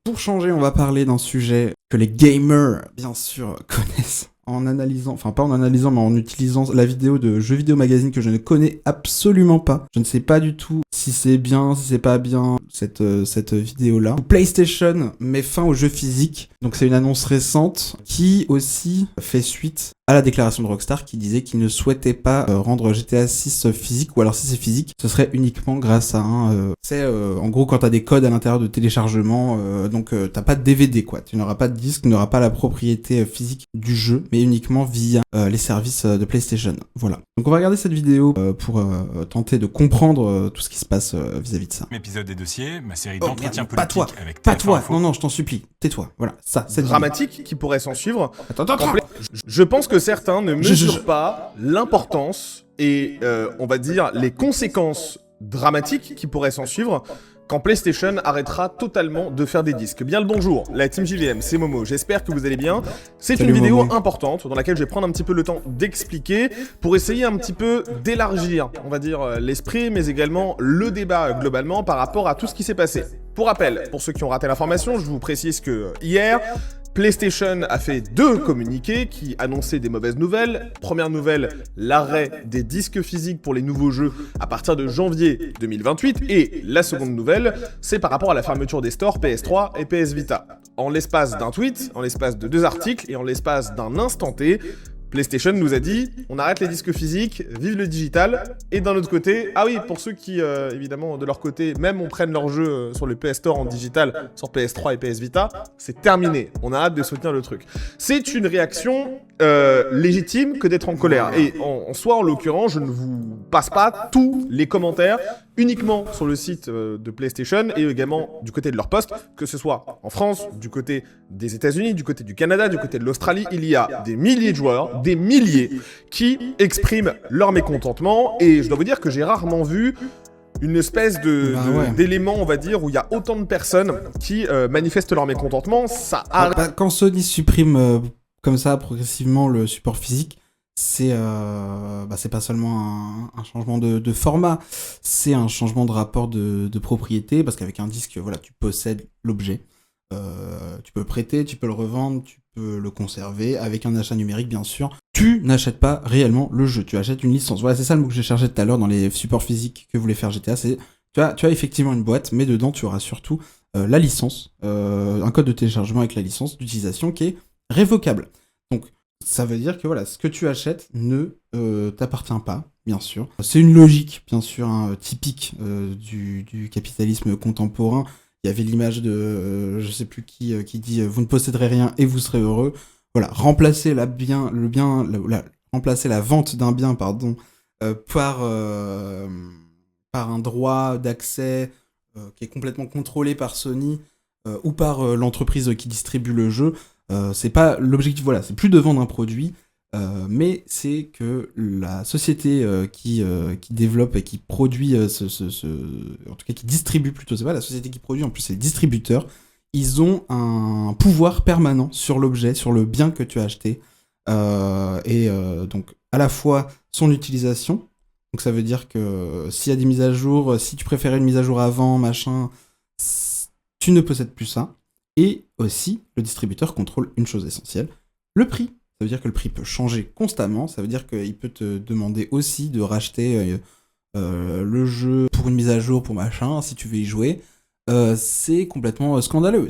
Pour changer, on va parler d'un sujet que les gamers, bien sûr, connaissent en analysant, enfin pas en analysant, mais en utilisant la vidéo de Jeux Vidéo Magazine que je ne connais absolument pas. Je ne sais pas du tout si c'est bien, si c'est pas bien, cette vidéo-là. PlayStation met fin aux jeux physiques. Donc c'est une annonce récente qui aussi fait suite à la déclaration de Rockstar qui disait qu'il ne souhaitait pas rendre GTA 6 physique, ou alors si c'est physique, ce serait uniquement grâce à un... en gros quand t'as des codes à l'intérieur de téléchargement, donc t'as pas de DVD quoi, tu n'auras pas de disque, tu n'auras pas la propriété physique du jeu, mais uniquement via les services de PlayStation. Voilà. Donc on va regarder cette vidéo pour tenter de comprendre tout ce qui se passe vis-à-vis de ça. Épisode des dossiers, ma série d'entretien politique pas toi, avec pas TF1 toi, Info. non, je t'en supplie, tais-toi, voilà, ça, c'est dramatique qui pourrait s'en suivre. Attends. Je pense que certains ne mesurent pas l'importance et, on va dire, les conséquences dramatiques qui pourraient s'en suivre quand PlayStation arrêtera totalement de faire des disques. Bien le bonjour, la team JVM, c'est Momo, j'espère que vous allez bien. C'est une vidéo importante dans laquelle je vais prendre un petit peu le temps d'expliquer pour essayer un petit peu d'élargir, on va dire, l'esprit, mais également le débat globalement par rapport à tout ce qui s'est passé. Pour rappel, pour ceux qui ont raté l'information, je vous précise que hier, PlayStation a fait 2 communiqués qui annonçaient des mauvaises nouvelles. Première nouvelle, l'arrêt des disques physiques pour les nouveaux jeux à partir de janvier 2028. Et la seconde nouvelle, c'est par rapport à la fermeture des stores PS3 et PS Vita. En l'espace d'un tweet, en l'espace de 2 articles et en l'espace d'un instant T, PlayStation nous a dit, on arrête les disques physiques, vive le digital, et d'un autre côté, ah oui, pour ceux qui, évidemment, de leur côté, même on prenne leurs jeux sur le PS Store en digital, sur PS3 et PS Vita, c'est terminé, on a hâte de soutenir le truc. C'est une réaction légitime que d'être en colère, et en soi, en l'occurrence, je ne vous passe pas tous les commentaires, uniquement sur le site de PlayStation, et également du côté de leur poste, que ce soit en France, du côté des États-Unis, du côté du Canada, du côté de l'Australie, il y a des milliers de joueurs, des milliers, qui expriment leur mécontentement, et je dois vous dire que j'ai rarement vu une espèce d'élément, on va dire, où il y a autant de personnes qui manifestent leur mécontentement. Ça quand Sony supprime comme ça progressivement le support physique, c'est pas seulement un changement de format, c'est un changement de rapport de propriété, parce qu'avec un disque, voilà, tu possèdes l'objet. Tu peux le prêter, tu peux le revendre, tu peux le conserver, avec un achat numérique bien sûr. Tu n'achètes pas réellement le jeu, tu achètes une licence. Voilà, c'est ça le mot que j'ai cherché tout à l'heure dans les supports physiques que voulait faire GTA, c'est tu as effectivement une boîte, mais dedans tu auras surtout la licence, un code de téléchargement avec la licence d'utilisation qui est révocable. Donc ça veut dire que voilà, ce que tu achètes ne t'appartient pas, bien sûr. C'est une logique, bien sûr, typique du capitalisme contemporain. Il y avait l'image de, je sais plus qui dit vous ne posséderez rien et vous serez heureux. Voilà, remplacer remplacer la vente d'un bien, par un droit d'accès qui est complètement contrôlé par Sony ou par l'entreprise qui distribue le jeu. C'est pas l'objectif, voilà, c'est plus de vendre un produit, mais c'est que la société qui développe et qui produit en tout cas qui distribue plutôt, c'est pas la société qui produit, en plus c'est les distributeurs, ils ont un pouvoir permanent sur l'objet, sur le bien que tu as acheté, donc à la fois son utilisation, donc ça veut dire que s'il y a des mises à jour, si tu préférais une mise à jour avant, machin, tu ne possèdes plus ça, et aussi le distributeur contrôle une chose essentielle, le prix. Ça veut dire que le prix peut changer constamment, ça veut dire qu'il peut te demander aussi de racheter le jeu pour une mise à jour, pour machin, si tu veux y jouer. C'est complètement scandaleux,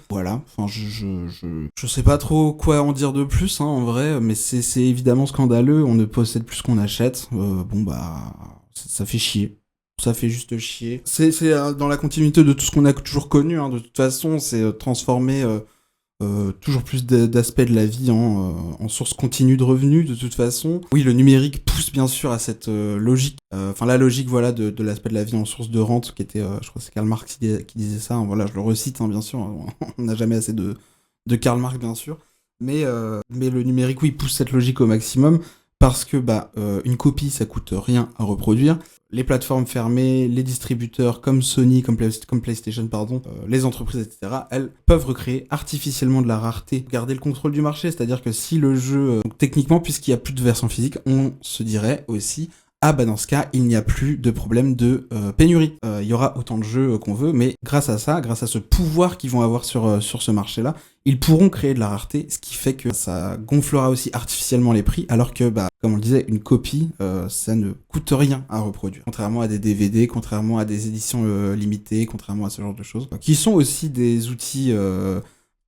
voilà, enfin je sais pas trop quoi en dire de plus, hein, en vrai, mais c'est évidemment scandaleux, on ne possède plus ce qu'on achète, ça fait chier. Ça fait juste chier. C'est dans la continuité de tout ce qu'on a toujours connu, hein. De toute façon, c'est transformer toujours plus d'aspects de la vie en source continue de revenus, de toute façon. Oui, le numérique pousse bien sûr à cette logique, la logique, voilà, de l'aspect de la vie en source de rente, qui était, je crois que c'est Karl Marx qui disait ça, hein. Voilà, je le recite, hein, bien sûr, on n'a jamais assez de Karl Marx, bien sûr, mais le numérique, oui, pousse cette logique au maximum, parce que une copie, ça coûte rien à reproduire. Les plateformes fermées, les distributeurs comme Sony, comme PlayStation, les entreprises, etc., elles peuvent recréer artificiellement de la rareté, garder le contrôle du marché, c'est-à-dire que si le jeu, techniquement, puisqu'il n'y a plus de version physique, on se dirait aussi, dans ce cas, il n'y a plus de problème de pénurie. Il y aura autant de jeux qu'on veut, mais grâce à ça, grâce à ce pouvoir qu'ils vont avoir sur ce marché-là, ils pourront créer de la rareté, ce qui fait que ça gonflera aussi artificiellement les prix, alors que, comme on le disait, une copie, ça ne coûte rien à reproduire. Contrairement à des DVD, contrairement à des éditions limitées, contrairement à ce genre de choses, qui sont aussi des outils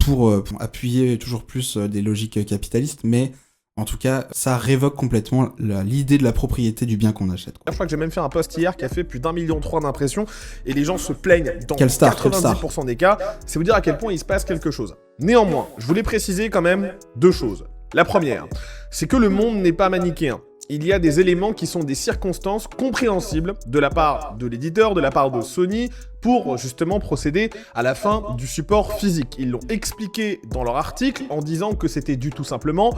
pour appuyer toujours plus des logiques capitalistes, mais en tout cas, ça révoque complètement l'idée de la propriété du bien qu'on achète. Je crois que j'ai même fait un post hier qui a fait plus d'1,3 million d'impressions et les gens se plaignent dans Quelle star. 90% des cas. C'est vous dire à quel point il se passe quelque chose. Néanmoins, je voulais préciser quand même 2 choses. La première, c'est que le monde n'est pas manichéen. Il y a des éléments qui sont des circonstances compréhensibles de la part de l'éditeur, de la part de Sony, pour justement procéder à la fin du support physique. Ils l'ont expliqué dans leur article en disant que c'était dû tout simplement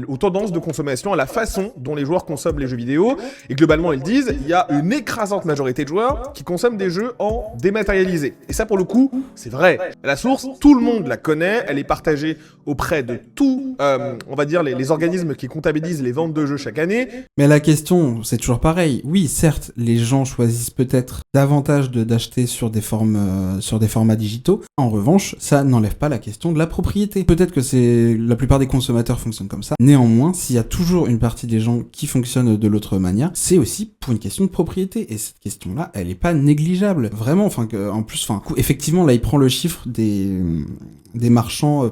aux tendances de consommation, à la façon dont les joueurs consomment les jeux vidéo. Et globalement, ils disent il y a une écrasante majorité de joueurs qui consomment des jeux en dématérialisé. Et ça, pour le coup, c'est vrai. La source, tout le monde la connaît, elle est partagée auprès de tous, on va dire, les organismes qui comptabilisent les ventes de jeux chaque année. Mais la question, c'est toujours pareil. Oui, certes, les gens choisissent peut-être davantage d'acheter sur des formats digitaux. En revanche, ça n'enlève pas la question de la propriété. Peut-être que la plupart des consommateurs fonctionnent comme ça. Néanmoins, s'il y a toujours une partie des gens qui fonctionnent de l'autre manière, c'est aussi pour une question de propriété. Et cette question-là, elle est pas négligeable. Vraiment, effectivement, là, il prend le chiffre des marchands,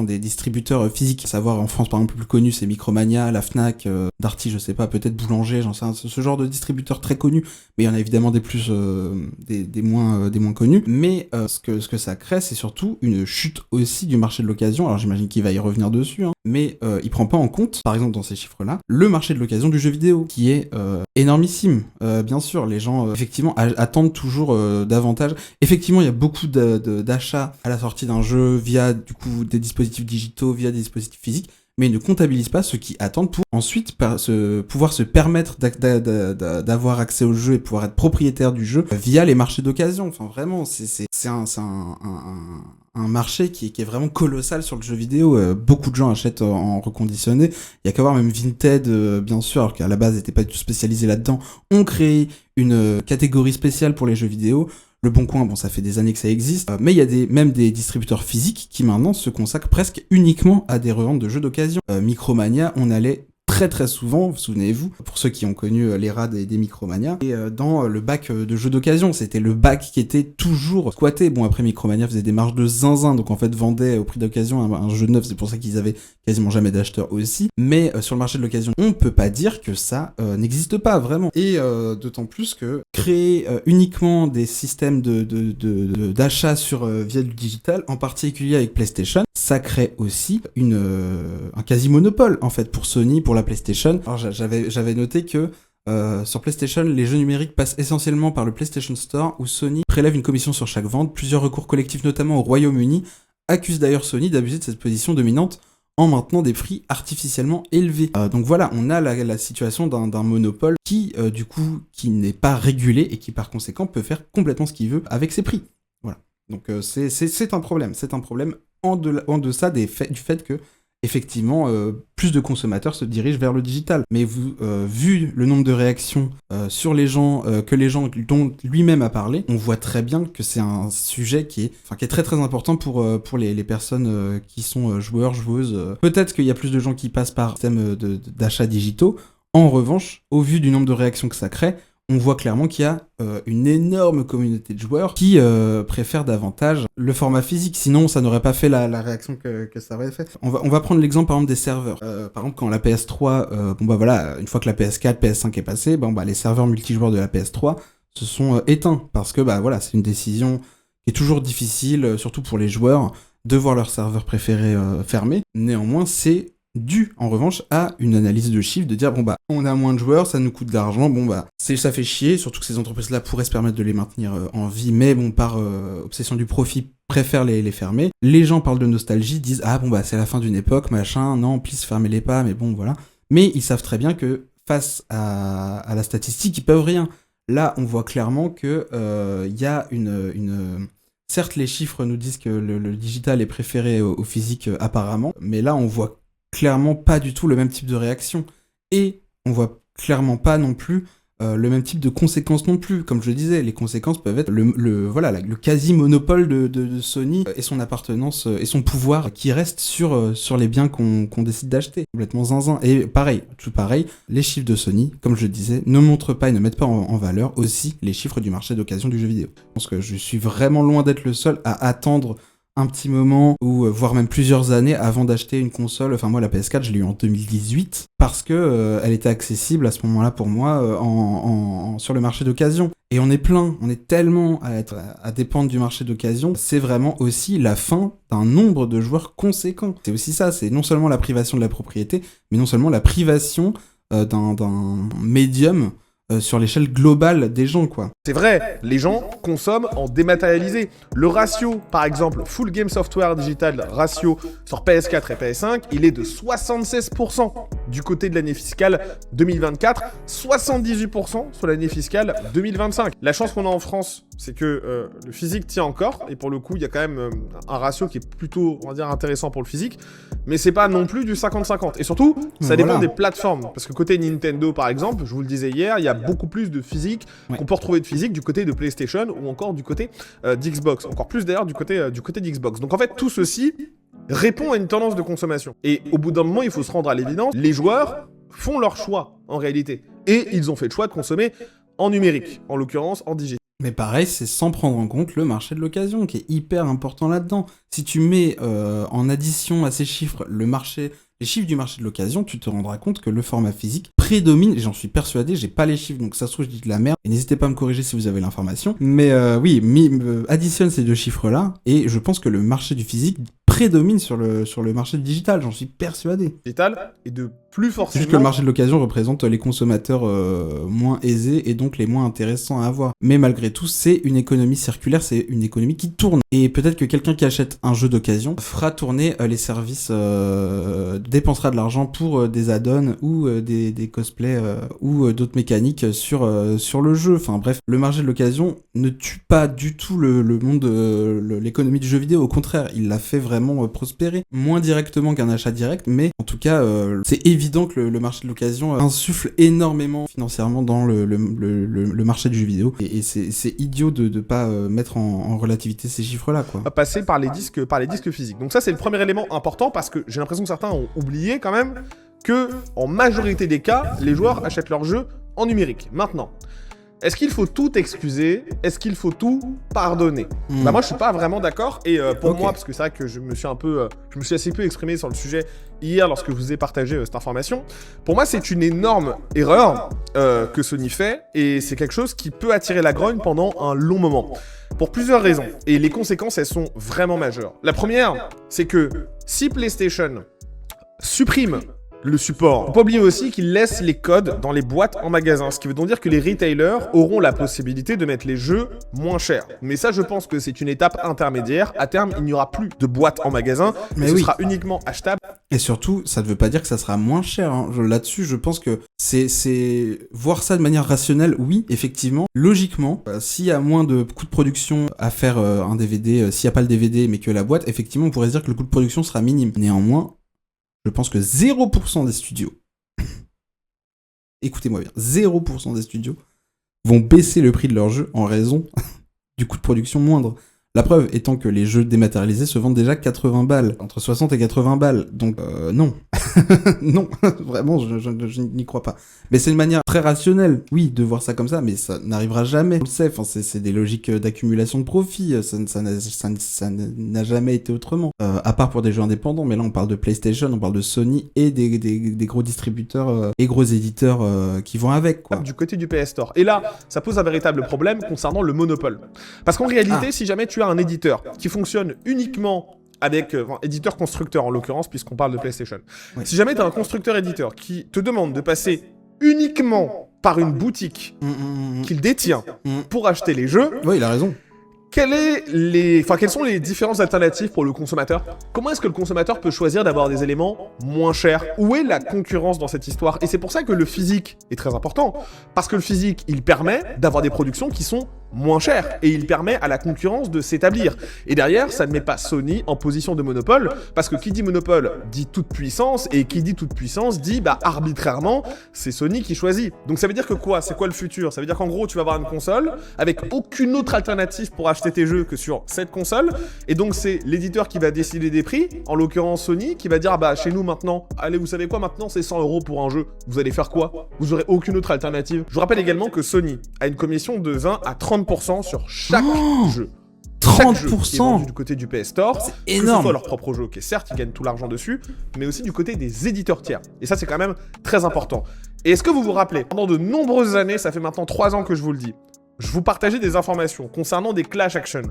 des distributeurs physiques. À savoir, en France, par exemple, le plus connu, c'est Micromania, la Fnac, Darty, je sais pas, peut-être Boulanger, j'en sais rien, ce genre de distributeurs très connus. Mais il y en a évidemment des moins connus. Mais ce que ça crée, c'est surtout une chute aussi du marché de l'occasion. Alors j'imagine qu'il va y revenir dessus, hein. Mais il prend pas en compte, par exemple dans ces chiffres-là, le marché de l'occasion du jeu vidéo, qui est énormissime. Bien sûr, les gens effectivement attendent toujours davantage. Effectivement, il y a beaucoup d'achats à la sortie d'un jeu via du coup des dispositifs digitaux, via des dispositifs physiques, mais ils ne comptabilisent pas ceux qui attendent pour ensuite pouvoir se permettre d'avoir accès au jeu et pouvoir être propriétaire du jeu via les marchés d'occasion. Enfin, vraiment, c'est un marché qui est vraiment colossal sur le jeu vidéo. Beaucoup de gens achètent en reconditionné. Il y a qu'à voir même Vinted, bien sûr, alors qu'à la base, n'était pas du tout spécialisé là-dedans, ont créé une catégorie spéciale pour les jeux vidéo. Le Bon Coin, bon, ça fait des années que ça existe, mais il y a même des distributeurs physiques qui maintenant se consacrent presque uniquement à des reventes de jeux d'occasion. Micromania, on allait très très souvent, vous souvenez-vous, pour ceux qui ont connu l'ère des Micromania, et dans le bac de jeux d'occasion, c'était le bac qui était toujours squatté. Bon, après Micromania faisait des marges de zinzin, donc en fait vendait au prix d'occasion un jeu neuf, c'est pour ça qu'ils avaient quasiment jamais d'acheteurs aussi, mais sur le marché de l'occasion, on peut pas dire que ça n'existe pas vraiment. Et d'autant plus que créer uniquement des systèmes d'achat via du digital, en particulier avec PlayStation, ça crée aussi un quasi-monopole en fait pour Sony, pour la PlayStation. Alors j'avais noté que sur PlayStation, les jeux numériques passent essentiellement par le PlayStation Store où Sony prélève une commission sur chaque vente. Plusieurs recours collectifs, notamment au Royaume-Uni, accusent d'ailleurs Sony d'abuser de cette position dominante en maintenant des prix artificiellement élevés. Donc voilà, on a la situation d'un monopole qui n'est pas régulé et qui par conséquent peut faire complètement ce qu'il veut avec ses prix. Voilà. Donc c'est un problème. C'est un problème en deçà du fait que effectivement, plus de consommateurs se dirigent vers le digital. Mais vu le nombre de réactions sur les gens dont lui-même a parlé, on voit très bien que c'est un sujet qui est très très important pour les personnes qui sont joueurs, joueuses. Peut-être qu'il y a plus de gens qui passent par système d'achats digitaux. En revanche, au vu du nombre de réactions que ça crée, on voit clairement qu'il y a une énorme communauté de joueurs qui préfèrent davantage le format physique. Sinon, ça n'aurait pas fait la réaction que ça aurait fait. On va prendre l'exemple, par exemple, des serveurs. Par exemple, quand la PS3, une fois que la PS4, PS5 est passée, les serveurs multijoueurs de la PS3 se sont éteints. Parce que, c'est une décision qui est toujours difficile, surtout pour les joueurs, de voir leur serveur préféré fermé. Néanmoins, c'est dû en revanche à une analyse de chiffres, de dire on a moins de joueurs, ça nous coûte de l'argent, ça fait chier, surtout que ces entreprises-là pourraient se permettre de les maintenir en vie, mais par obsession du profit, préfèrent les fermer. Les gens parlent de nostalgie, disent c'est la fin d'une époque, machin, non, please fermez-les pas, mais voilà. Mais ils savent très bien que face à la statistique, ils peuvent rien. Là, on voit clairement que y a une certes, les chiffres nous disent que le digital est préféré au physique apparemment, mais là, on voit clairement pas du tout le même type de réaction. Et on voit clairement pas non plus le même type de conséquences non plus. Comme je le disais, les conséquences peuvent être le quasi-monopole de Sony et son appartenance et son pouvoir qui reste sur les biens qu'on décide d'acheter. Complètement zinzin. Et tout pareil, les chiffres de Sony, comme je le disais, ne montrent pas et ne mettent pas en valeur aussi les chiffres du marché d'occasion du jeu vidéo. Je pense que je suis vraiment loin d'être le seul à attendre un petit moment ou voire même plusieurs années avant d'acheter une console. Enfin moi la PS4 je l'ai eu en 2018 parce que elle était accessible à ce moment-là pour moi sur le marché d'occasion. Et on est tellement à dépendre du marché d'occasion, c'est vraiment aussi la fin d'un nombre de joueurs conséquents. C'est aussi ça, c'est non seulement la privation de la propriété, mais non seulement la privation d'un médium sur l'échelle globale des gens, quoi. C'est vrai, les gens consomment en dématérialisé. Le ratio, par exemple, Full Game Software Digital ratio sur PS4 et PS5, il est de 76% du côté de l'année fiscale 2024, 78% sur l'année fiscale 2025. La chance qu'on a en France, c'est que le physique tient encore, et pour le coup, il y a quand même un ratio qui est plutôt, on va dire, intéressant pour le physique, mais c'est pas non plus du 50-50. Et surtout, ça dépend des plateformes, parce que côté Nintendo, par exemple, je vous le disais hier, il y a beaucoup plus de physique qu'on peut retrouver de physique du côté de PlayStation ou encore du côté d'Xbox. Encore plus d'ailleurs du côté d'Xbox. Donc en fait, tout ceci répond à une tendance de consommation. Et au bout d'un moment, il faut se rendre à l'évidence, les joueurs font leur choix en réalité. Et ils ont fait le choix de consommer en numérique, en l'occurrence en digital. Mais pareil, c'est sans prendre en compte le marché de l'occasion qui est hyper important là-dedans. Si tu mets en addition à ces chiffres les chiffres du marché de l'occasion, tu te rendras compte que le format physique prédomine, et j'en suis persuadé, j'ai pas les chiffres, donc ça se trouve je dis de la merde, et n'hésitez pas à me corriger si vous avez l'information, mais additionne ces deux chiffres-là, et je pense que le marché du physique prédomine sur le marché du digital, j'en suis persuadé. Digital, et de plus forcément... C'est juste que le marché de l'occasion représente les consommateurs moins aisés, et donc les moins intéressants à avoir. Mais malgré tout, c'est une économie circulaire, c'est une économie qui tourne. Et peut-être que quelqu'un qui achète un jeu d'occasion fera tourner les services, dépensera de l'argent pour des add-ons ou des cosplays ou d'autres mécaniques sur le jeu. Enfin bref, le marché de l'occasion ne tue pas du tout le monde, l'économie du jeu vidéo. Au contraire, il l'a fait vraiment prospérer. Moins directement qu'un achat direct, mais en tout cas, c'est évident que le marché de l'occasion insuffle énormément financièrement dans le marché du jeu vidéo. Et c'est idiot de pas mettre en relativité ces chiffres-là, quoi. À passer par les disques physiques. Donc ça, c'est le premier élément important parce que j'ai l'impression que certains ont oublié quand même que, en majorité des cas, les joueurs achètent leurs jeux en numérique. Maintenant, est-ce qu'il faut tout excuser? Est-ce qu'il faut tout pardonner? Bah moi, je suis pas vraiment d'accord. Et pour moi, parce que c'est vrai que je me suis assez peu exprimé sur le sujet hier lorsque je vous ai partagé cette information. Pour moi, c'est une énorme erreur que Sony fait, et c'est quelque chose qui peut attirer la grogne pendant un long moment. Pour plusieurs raisons. Et les conséquences, elles sont vraiment majeures. La première, c'est que si PlayStation supprime le support, faut pas oublier aussi qu'ils laissent les codes dans les boîtes en magasin, ce qui veut donc dire que les retailers auront la possibilité de mettre les jeux moins chers. Mais ça, je pense que c'est une étape intermédiaire. À terme, il n'y aura plus de boîtes en magasin, mais ce sera uniquement achetable. Et surtout, ça ne veut pas dire que ça sera moins cher. Hein. Là-dessus, je pense que c'est voir ça de manière rationnelle. Oui, effectivement, logiquement, s'il y a moins de coûts de production à faire un DVD, s'il n'y a pas le DVD mais que la boîte, effectivement, on pourrait se dire que le coût de production sera minime. Néanmoins, je pense que 0% des studios, écoutez-moi bien, 0% des studios vont baisser le prix de leurs jeux en raison du coût de production moindre. La preuve étant que les jeux dématérialisés se vendent déjà 80 balles, entre 60 et 80 balles. Donc non, non, vraiment, je n'y crois pas. Mais c'est une manière très rationnelle, oui, de voir ça comme ça, mais ça n'arrivera jamais. On le sait, c'est des logiques d'accumulation de profits, ça n'a jamais été autrement. À part pour des jeux indépendants, mais là on parle de PlayStation, on parle de Sony et des gros distributeurs et gros éditeurs qui vont avec, quoi. Du côté du PS Store. Et là, ça pose un véritable problème concernant le monopole. Parce qu'en réalité, si jamais tu as un éditeur qui fonctionne uniquement avec éditeur-constructeur en l'occurrence, puisqu'on parle de PlayStation. Oui. Si jamais tu as un constructeur-éditeur qui te demande de passer uniquement par une boutique qu'il détient pour acheter les jeux... Oui, il a raison. Quelles sont les différentes alternatives pour le consommateur? Comment est-ce que le consommateur peut choisir d'avoir des éléments moins chers? Où est la concurrence dans cette histoire? Et c'est pour ça que le physique est très important, parce que le physique, il permet d'avoir des productions qui sont moins cher et il permet à la concurrence de s'établir. Et derrière, ça ne met pas Sony en position de monopole parce que qui dit monopole dit toute puissance et qui dit toute puissance dit arbitrairement c'est Sony qui choisit. Donc ça veut dire que quoi? C'est quoi le futur? Ça veut dire qu'en gros tu vas avoir une console avec aucune autre alternative pour acheter tes jeux que sur cette console et donc c'est l'éditeur qui va décider des prix, en l'occurrence Sony, qui va dire chez nous maintenant, allez vous savez quoi, maintenant c'est 100 € pour un jeu, vous allez faire quoi? Vous aurez aucune autre alternative. Je vous rappelle également que Sony a une commission de 20 à 30% sur chaque jeu. 30% jeu qui est vendu du côté du PS Store, c'est que ce énorme. soit leur propre jeu, qui est certes, ils gagnent tout l'argent dessus, mais aussi du côté des éditeurs tiers. Et ça, c'est quand même très important. Et est-ce que vous vous rappelez, pendant de nombreuses années, ça fait maintenant 3 ans que je vous le dis, je vous partageais des informations concernant des class actions,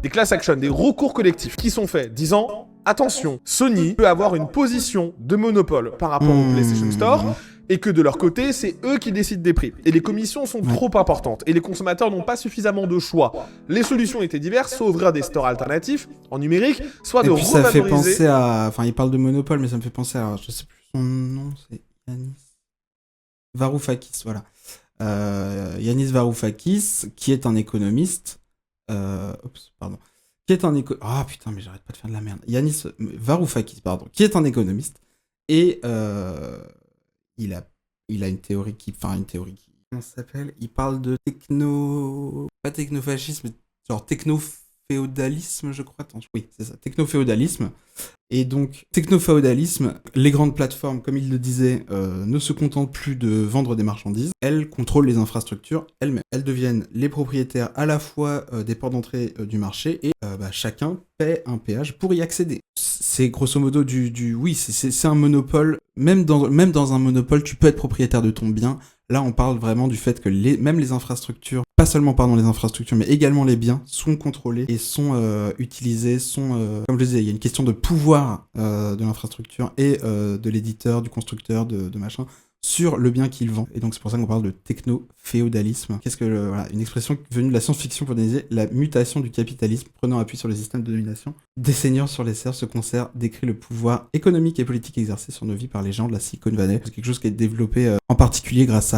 des recours collectifs qui sont faits, disant attention, Sony peut avoir une position de monopole par rapport au PlayStation Store, et que de leur côté, c'est eux qui décident des prix. Et les commissions sont trop importantes, et les consommateurs n'ont pas suffisamment de choix. Les solutions étaient diverses, soit ouvrir des stores alternatifs en numérique, soit et de puis ça fait revaloriser... penser à... Enfin, il parle de monopole, mais ça me fait penser à... Je sais plus son nom, c'est Yanis Varoufakis, voilà. Yanis Varoufakis, qui est un économiste... Qui est un Ah putain, mais j'arrête pas de faire de la merde. Yanis Varoufakis, qui est un économiste, et il a une théorie qui... Comment ça s'appelle? Il parle de pas technofascisme, mais genre technoféodalisme, je crois. Attends, oui, c'est ça, technoféodalisme. Et donc, technoféodalisme, les grandes plateformes, comme il le disait, ne se contentent plus de vendre des marchandises. Elles contrôlent les infrastructures elles-mêmes. Elles deviennent les propriétaires à la fois des ports d'entrée du marché et chacun paie un péage pour y accéder. C'est grosso modo oui, c'est un monopole. Même dans un monopole, tu peux être propriétaire de ton bien. Là, on parle vraiment du fait que même les infrastructures, pas seulement les infrastructures, mais également les biens sont contrôlés et sont utilisés, comme je disais, il y a une question de pouvoir de l'infrastructure et de l'éditeur, du constructeur, de machin, sur le bien qu'il vend. Et donc c'est pour ça qu'on parle de techno-féodalisme. Qu'est-ce que voilà, une expression venue de la science-fiction pour désigner la mutation du capitalisme prenant appui sur le système de domination des seigneurs sur les serfs. Ce concert décrit le pouvoir économique et politique exercé sur nos vies par les gens de la Silicon Valley. C'est quelque chose qui est développé en particulier grâce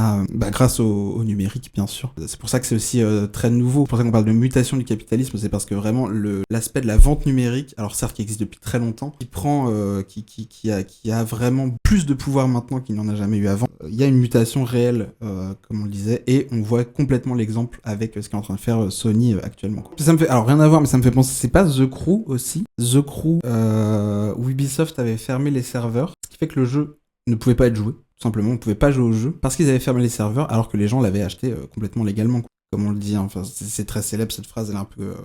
au numérique, bien sûr. C'est pour ça que c'est aussi très nouveau. C'est pour ça qu'on parle de mutation du capitalisme, c'est parce que vraiment l'aspect de la vente numérique, alors certes qui existe depuis très longtemps, qui prend, qui a vraiment plus de pouvoir maintenant qu'il n'en a jamais eu avant. Il y a une mutation réelle, comme on le disait, et on voit complètement l'exemple avec ce qu'est en train de faire Sony actuellement. Ça me fait, alors rien à voir, mais ça me fait penser, c'est pas The Crew aussi? The Crew, où Ubisoft avait fermé les serveurs, ce qui fait que le jeu ne pouvait pas être joué. Tout simplement, on pouvait pas jouer au jeu parce qu'ils avaient fermé les serveurs alors que les gens l'avaient acheté complètement légalement, comme on le dit. Enfin, c'est très célèbre cette phrase, elle est un peu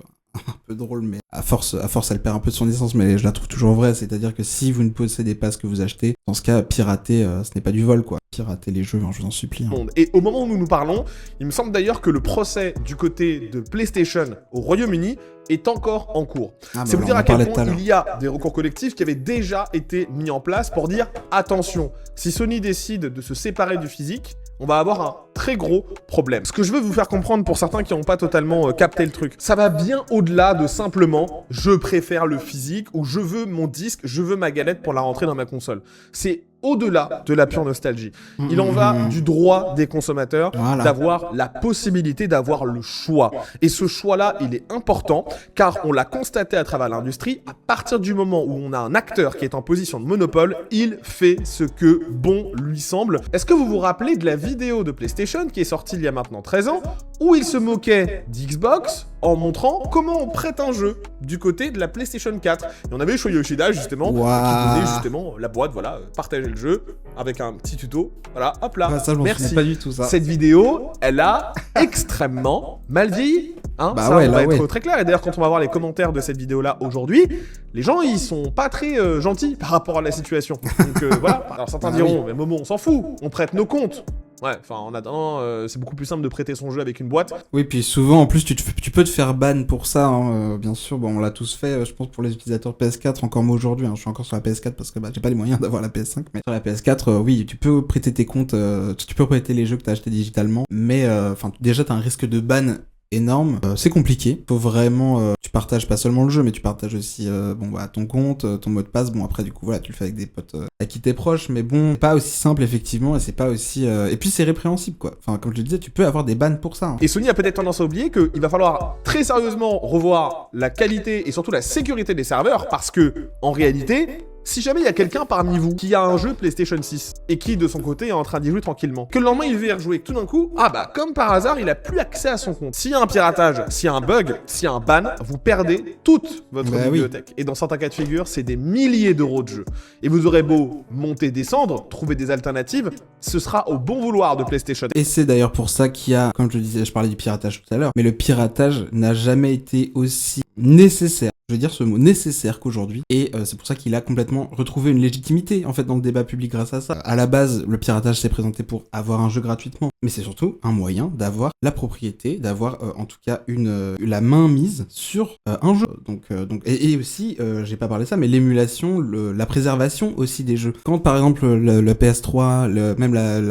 drôle, mais à force elle perd un peu de son essence, mais je la trouve toujours vraie. C'est-à-dire que si vous ne possédez pas ce que vous achetez, dans ce cas, pirater, ce n'est pas du vol, quoi. Pirater les jeux, je vous en supplie. Hein. Et au moment où nous parlons, il me semble d'ailleurs que le procès du côté de PlayStation au Royaume-Uni est encore en cours. C'est vous dire à quel point il y a des recours collectifs qui avaient déjà été mis en place pour dire attention, si Sony décide de se séparer du physique, on va avoir un très gros problème. Ce que je veux vous faire comprendre pour certains qui n'ont pas totalement capté le truc, ça va bien au-delà de simplement je préfère le physique ou je veux mon disque, je veux ma galette pour la rentrer dans ma console. C'est au-delà de la pure nostalgie. Il en va du droit des consommateurs d'avoir la possibilité d'avoir le choix. Et ce choix-là, il est important car on l'a constaté à travers l'industrie, à partir du moment où on a un acteur qui est en position de monopole, il fait ce que bon lui semble. Est-ce que vous vous rappelez de la vidéo de PlayStation qui est sortie il y a maintenant 13 ans où il se moquait d'Xbox en montrant comment on prête un jeu du côté de la PlayStation 4. Et on avait Shoyo Yoshida justement qui donnait justement la boîte, voilà, partager le jeu avec un petit tuto. Voilà, hop là. Ça, je m'en souviens pas du tout, ça. Cette vidéo, elle a extrêmement mal vieilli. Hein, ça, on va être très clair. Et d'ailleurs, quand on va voir les commentaires de cette vidéo-là aujourd'hui, les gens, ils sont pas très gentils par rapport à la situation. Donc voilà. Alors certains diront, mais Momo, on s'en fout, on prête nos comptes. Ouais, enfin en attendant, c'est beaucoup plus simple de prêter son jeu avec une boîte. Oui, puis souvent, en plus, tu peux te faire ban pour ça, hein, bien sûr. Bon, on l'a tous fait, je pense, pour les utilisateurs PS4, encore moi aujourd'hui. Hein, je suis encore sur la PS4 parce que j'ai pas les moyens d'avoir la PS5. Mais sur la PS4, oui, tu peux prêter tes comptes, tu peux prêter les jeux que t'as achetés digitalement. Mais déjà, t'as un risque de ban énorme. C'est compliqué. Faut vraiment... tu partages pas seulement le jeu, mais tu partages aussi ton compte, ton mot de passe. Bon, après, du coup, voilà, tu le fais avec des potes à qui t'es proche, mais bon, c'est pas aussi simple, effectivement, et c'est pas aussi... Et puis, c'est répréhensible, quoi. Enfin, comme je le disais, tu peux avoir des bans pour ça. Hein. Et Sony a peut-être tendance à oublier qu'il va falloir très sérieusement revoir la qualité et surtout la sécurité des serveurs, parce que, en réalité... Si jamais il y a quelqu'un parmi vous qui a un jeu PlayStation 6 et qui de son côté est en train d'y jouer tranquillement, que le lendemain il veut y rejouer, que tout d'un coup, comme par hasard, il a plus accès à son compte. S'il y a un piratage, s'il y a un bug, s'il y a un ban, vous perdez toute votre bibliothèque. Oui. Et dans certains cas de figure, c'est des milliers d'euros de jeux. Et vous aurez beau monter, descendre, trouver des alternatives, ce sera au bon vouloir de PlayStation. Et c'est d'ailleurs pour ça qu'il y a, comme je le disais, je parlais du piratage tout à l'heure, mais le piratage n'a jamais été aussi nécessaire. Je veux dire ce mot nécessaire qu'aujourd'hui, et c'est pour ça qu'il a complètement retrouvé une légitimité en fait dans le débat public grâce à ça. À la base, le piratage s'est présenté pour avoir un jeu gratuitement, mais c'est surtout un moyen d'avoir la propriété, d'avoir en tout cas la main mise sur un jeu. Donc et aussi, j'ai pas parlé de ça, mais l'émulation, la préservation aussi des jeux. Quand par exemple le PS3, même la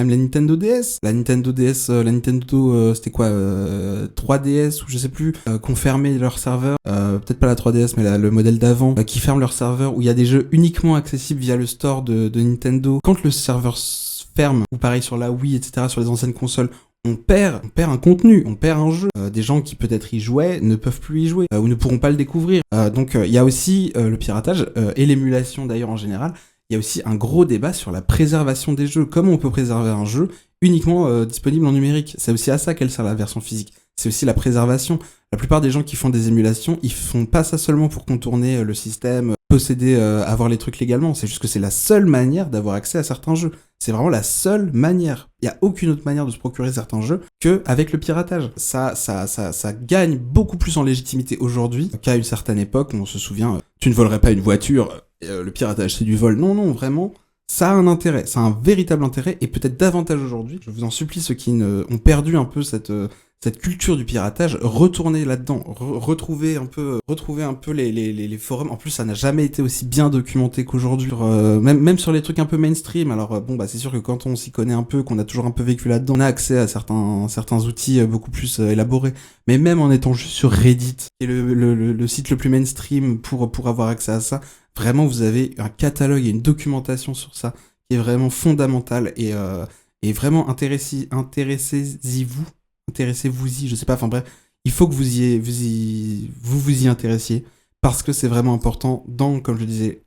Nintendo DS, la Nintendo c'était quoi 3DS ou je sais plus, qu'on fermait leur serveur, peut-être pas la 3DS mais le modèle d'avant, qui ferme leur serveur où il y a des jeux uniquement accessibles via le store de Nintendo. Quand le serveur ferme, ou pareil sur la Wii, etc., sur les anciennes consoles, on perd un contenu, on perd un jeu. Des gens qui peut-être y jouaient ne peuvent plus y jouer, ou ne pourront pas le découvrir. Donc il y a aussi le piratage, et l'émulation d'ailleurs en général. Il y a aussi un gros débat sur la préservation des jeux. Comment on peut préserver un jeu uniquement disponible en numérique? C'est aussi à ça qu'elle sert la version physique. C'est aussi la préservation. La plupart des gens qui font des émulations, ils font pas ça seulement pour contourner le système, posséder, avoir les trucs légalement. C'est juste que c'est la seule manière d'avoir accès à certains jeux. C'est vraiment la seule manière. Il y a aucune autre manière de se procurer certains jeux qu'avec le piratage. Ça gagne beaucoup plus en légitimité aujourd'hui qu'à une certaine époque où on se souvient, tu ne volerais pas une voiture, le piratage c'est du vol. Non, vraiment. Ça a un intérêt, ça a un véritable intérêt, et peut-être davantage aujourd'hui. Je vous en supplie, ceux qui ont perdu un peu cette culture du piratage, retournez là-dedans, retrouver un peu les forums. En plus, ça n'a jamais été aussi bien documenté qu'aujourd'hui, même sur les trucs un peu mainstream. Alors c'est sûr que quand on s'y connaît un peu, qu'on a toujours un peu vécu là-dedans, on a accès à certains outils beaucoup plus élaborés. Mais même en étant juste sur Reddit, qui est le site le plus mainstream pour avoir accès à ça, vraiment vous avez un catalogue et une documentation sur ça qui est vraiment fondamentale, et vraiment intéressez-vous-y, je sais pas, enfin bref, il faut que vous y intéressiez, parce que c'est vraiment important dans, comme je disais,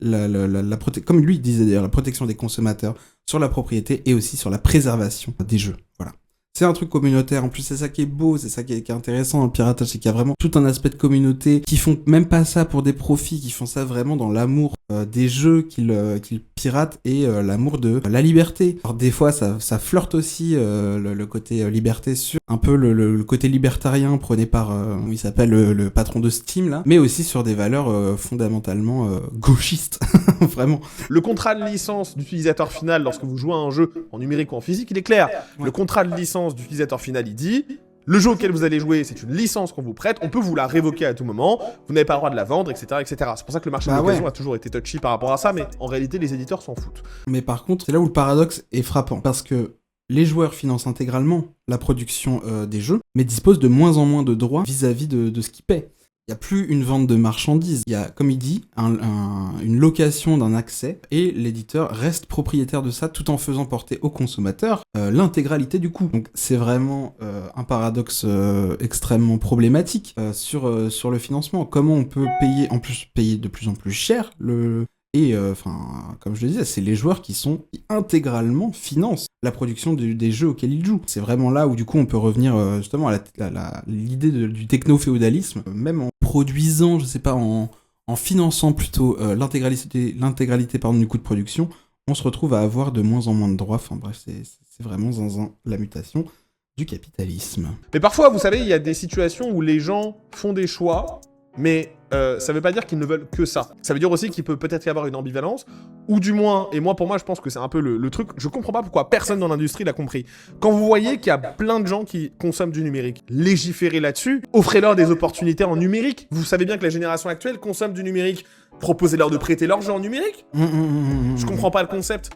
comme lui disait d'ailleurs, la protection des consommateurs, sur la propriété et aussi sur la préservation des jeux. Voilà. C'est un truc communautaire, en plus c'est ça qui est beau, c'est ça qui est intéressant dans le piratage, c'est qu'il y a vraiment tout un aspect de communauté, qui font même pas ça pour des profits, qui font ça vraiment dans l'amour des jeux qu'ils piratent, et l'amour de la liberté. Alors des fois ça flirte aussi le côté liberté sur un peu le côté libertarien prôné par, il s'appelle le patron de Steam là, mais aussi sur des valeurs fondamentalement gauchistes, vraiment. Le contrat de licence d'utilisateur final lorsque vous jouez à un jeu en numérique ou en physique, il est clair. Ouais. Le contrat de licence d'utilisateur final, il dit... Le jeu auquel vous allez jouer, c'est une licence qu'on vous prête, on peut vous la révoquer à tout moment, vous n'avez pas le droit de la vendre, etc. etc. C'est pour ça que le marché de l'occasion a toujours été touchy par rapport à ça, mais en réalité, les éditeurs s'en foutent. Mais par contre, c'est là où le paradoxe est frappant, parce que les joueurs financent intégralement la production des jeux, mais disposent de moins en moins de droits vis-à-vis de ce qu'ils paient. Il n'y a plus une vente de marchandises, il y a, comme il dit, une location d'un accès, et l'éditeur reste propriétaire de ça tout en faisant porter au consommateur l'intégralité du coût. Donc c'est vraiment un paradoxe extrêmement problématique sur le financement. Comment on peut payer de plus en plus cher Et comme je le disais, c'est les joueurs qui intégralement financent la production des jeux auxquels ils jouent. C'est vraiment là où du coup on peut revenir justement à l'idée du techno-féodalisme, même en produisant, je sais pas, en finançant plutôt l'intégralité du coût de production, on se retrouve à avoir de moins en moins de droits. Enfin bref, c'est vraiment zinzin la mutation du capitalisme. Mais parfois, vous savez, il y a des situations où les gens font des choix, mais ça veut pas dire qu'ils ne veulent que ça. Ça veut dire aussi qu'il peut peut-être y avoir une ambivalence, ou du moins, et pour moi je pense que c'est un peu le truc, je comprends pas pourquoi personne dans l'industrie l'a compris. Quand vous voyez qu'il y a plein de gens qui consomment du numérique, légiférez là-dessus, offrez-leur des opportunités en numérique. Vous savez bien que la génération actuelle consomme du numérique. Proposez-leur de prêter leur jeu en numérique. Je comprends pas le concept.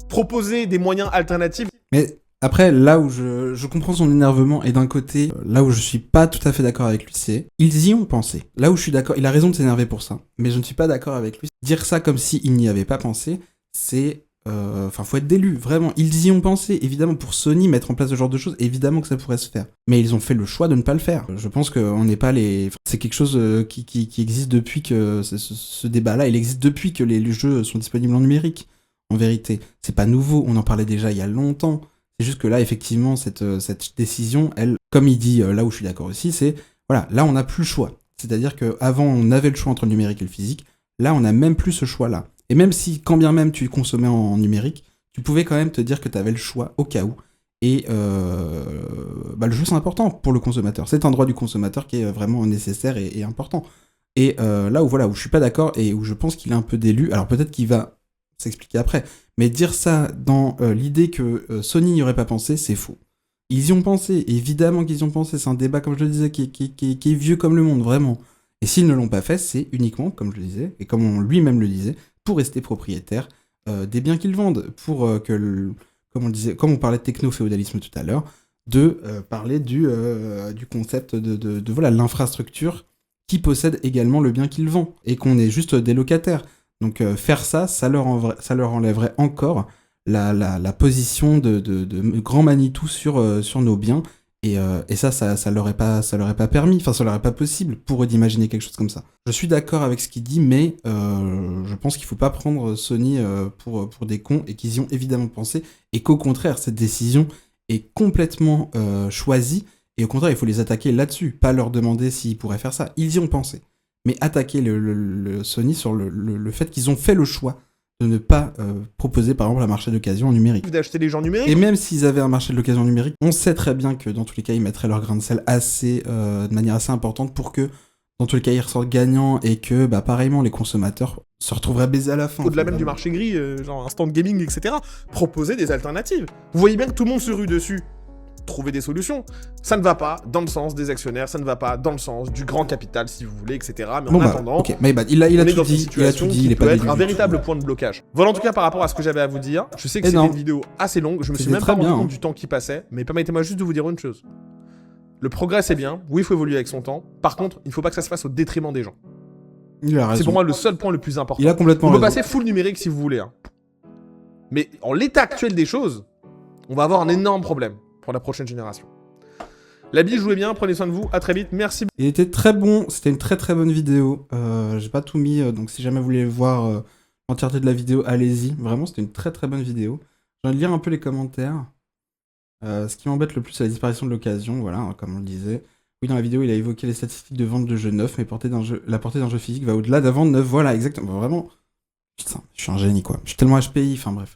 Proposez des moyens alternatifs. Mais Après, là où je comprends son énervement, et d'un côté, là où je suis pas tout à fait d'accord avec lui, c'est ils y ont pensé. Là où je suis d'accord, il a raison de s'énerver pour ça, mais je ne suis pas d'accord avec lui. Dire ça comme s'il n'y avait pas pensé, c'est... Enfin, faut être d'élu, vraiment. Ils y ont pensé, évidemment, pour Sony, mettre en place ce genre de choses, évidemment que ça pourrait se faire. Mais ils ont fait le choix de ne pas le faire. Je pense qu'on n'est pas les... C'est quelque chose qui existe depuis que... Ce débat-là, il existe depuis que les jeux sont disponibles en numérique, en vérité. C'est pas nouveau, on en parlait déjà il y a longtemps. C'est juste que là, effectivement, cette décision, elle, comme il dit, là où je suis d'accord aussi, c'est... Voilà, là, on n'a plus le choix. C'est-à-dire qu'avant, on avait le choix entre le numérique et le physique. Là, on n'a même plus ce choix-là. Et même si, quand bien même tu consommais en numérique, tu pouvais quand même te dire que tu avais le choix au cas où. Et le jeu, c'est important pour le consommateur. C'est un droit du consommateur qui est vraiment nécessaire et important. Et là où je suis pas d'accord et où je pense qu'il est un peu d'élu, alors peut-être qu'il va s'expliquer après, mais dire ça dans l'idée que Sony n'y aurait pas pensé, c'est faux. Ils y ont pensé, évidemment qu'ils y ont pensé. C'est un débat, comme je le disais, qui est vieux comme le monde, vraiment. Et s'ils ne l'ont pas fait, c'est uniquement, comme je le disais, et comme lui-même le disait, pour rester propriétaire des biens qu'ils vendent, pour comme on disait, comme on parlait de techno-féodalisme tout à l'heure, de parler du concept de voilà, l'infrastructure qui possède également le bien qu'ils vendent, et qu'on est juste des locataires. Donc faire ça, ça leur enlèverait encore la position de grand Manitou sur nos biens. Et ça leur est pas permis, enfin ça leur est pas possible pour eux d'imaginer quelque chose comme ça. Je suis d'accord avec ce qu'il dit, mais je pense qu'il faut pas prendre Sony pour des cons et qu'ils y ont évidemment pensé, et qu'au contraire cette décision est complètement choisie, et au contraire il faut les attaquer là-dessus, pas leur demander s'ils pourraient faire ça. Ils y ont pensé, mais attaquer le Sony sur le fait qu'ils ont fait le choix de ne pas proposer par exemple un marché d'occasion en numérique. D'acheter les gens numériques. Et même s'ils avaient un marché de l'occasion numérique, on sait très bien que dans tous les cas ils mettraient leur grain de sel de manière assez importante pour que dans tous les cas ils ressortent gagnants, et que pareillement les consommateurs se retrouveraient baisés à la fin. Au-delà même du marché gris, genre instant gaming, etc. Proposer des alternatives. Vous voyez bien que tout le monde se rue dessus. Trouver des solutions. Ça ne va pas dans le sens des actionnaires, ça ne va pas dans le sens du grand capital, si vous voulez, etc. Mais en attendant, okay. Mais il a tout dit, il est pas être un véritable point de blocage. Voilà en tout cas par rapport à ce que j'avais à vous dire. Je sais que c'était une vidéo assez longue, je me suis même pas rendu compte du temps qui passait, mais permettez-moi juste de vous dire une chose. Le progrès c'est bien, oui il faut évoluer avec son temps, par contre il ne faut pas que ça se fasse au détriment des gens. Il a raison. C'est pour moi le seul point le plus important. Il a complètement raison. On peut passer full numérique si vous voulez. Hein. Mais en l'état actuel des choses, on va avoir un énorme problème pour la prochaine génération. La bille, jouez bien, prenez soin de vous, à très vite, merci. Il était très bon, c'était une très très bonne vidéo. J'ai pas tout mis, donc si jamais vous voulez voir l'entièreté de la vidéo, allez-y. Vraiment, c'était une très très bonne vidéo. Je viens de lire un peu les commentaires. Ce qui m'embête le plus, c'est la disparition de l'occasion, voilà, comme on le disait. Oui, dans la vidéo, il a évoqué les statistiques de vente de jeux neufs, mais la portée d'un jeu physique va au-delà de la vente neuve. Voilà, exactement. Vraiment, putain, je suis un génie, quoi. Je suis tellement HPI, enfin bref.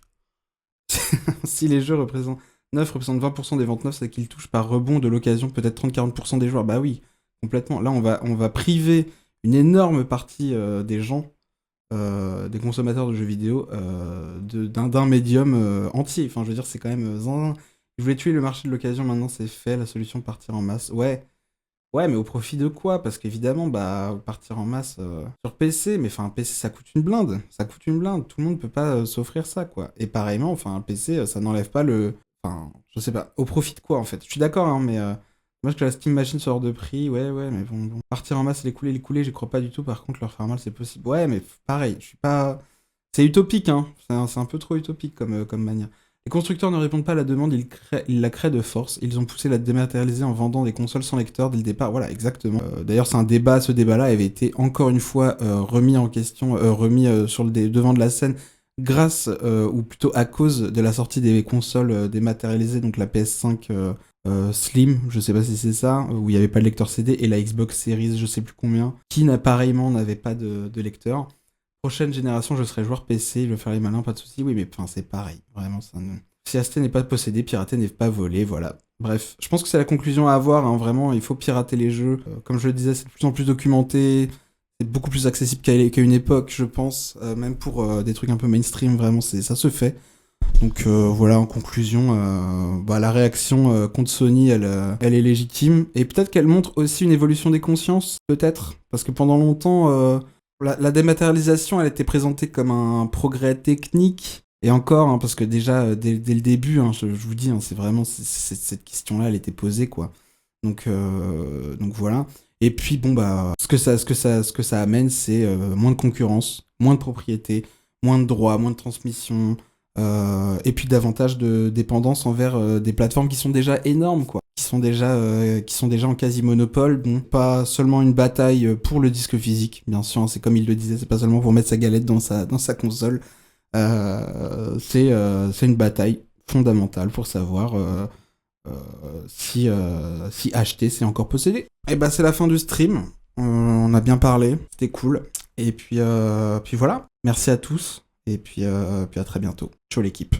Si les jeux représentent 20% des ventes neuves, c'est qu'ils touchent par rebond de l'occasion peut-être 30-40% des joueurs. Bah oui, complètement. Là, on va priver une énorme partie des gens, des consommateurs de jeux vidéo, d'un médium entier. Enfin, je veux dire, c'est quand même... Je voulais tuer le marché de l'occasion, maintenant c'est fait, la solution partir en masse. Ouais, mais au profit de quoi? Parce qu'évidemment, partir en masse sur PC, mais enfin, un PC ça coûte une blinde. Tout le monde peut pas s'offrir ça, quoi. Et pareillement, enfin, un PC, ça n'enlève pas le... Enfin, je sais pas, au profit de quoi en fait? Je suis d'accord, hein, mais moi que la Steam Machine soit hors de prix, ouais, mais bon. Partir en masse et les couler, j'y crois pas du tout. Par contre, leur faire mal, c'est possible. Ouais, mais pareil, je suis pas... C'est utopique, hein. C'est un peu trop utopique comme manière. Les constructeurs ne répondent pas à la demande, ils la créent de force. Ils ont poussé la dématérialiser en vendant des consoles sans lecteur dès le départ. Voilà, exactement. D'ailleurs, c'est un débat. Ce débat-là avait été encore une fois remis en question, sur le devant de la scène grâce, ou plutôt à cause de la sortie des consoles dématérialisées, donc la PS5 Slim, je sais pas si c'est ça, où il n'y avait pas de lecteur CD, et la Xbox Series, je sais plus combien, qui pareillement n'avait pas de lecteur. Prochaine génération, je serai joueur PC, je vais faire les malins, pas de soucis. Oui, mais enfin, c'est pareil, vraiment. Si acheter n'est pas possédé, pirater n'est pas volé, voilà. Bref, je pense que c'est la conclusion à avoir, hein, vraiment, il faut pirater les jeux. Comme je le disais, c'est de plus en plus documenté, c'est beaucoup plus accessible qu'à une époque, je pense, même pour des trucs un peu mainstream, vraiment, ça se fait. Donc voilà, en conclusion, la réaction contre Sony, elle est légitime, et peut-être qu'elle montre aussi une évolution des consciences, peut-être, parce que pendant longtemps... La dématérialisation, elle était présentée comme un progrès technique, Et encore, hein, parce que déjà, dès le début, hein, je vous dis, hein, c'est vraiment cette question-là, elle était posée, quoi. Donc voilà. Et puis, bon, bah, ce que ça amène, c'est moins de concurrence, moins de propriété, moins de droits, moins de transmission, et puis davantage de dépendance envers des plateformes qui sont déjà énormes, quoi. Qui sont déjà en quasi-monopole. Bon, pas seulement une bataille pour le disque physique, bien sûr, hein, c'est comme il le disait, c'est pas seulement pour mettre sa galette dans sa console. C'est une bataille fondamentale pour savoir si acheter, c'est encore posséder. Et bah, c'est la fin du stream. On a bien parlé, c'était cool. Et puis voilà. Merci à tous. Et puis à très bientôt. Ciao l'équipe.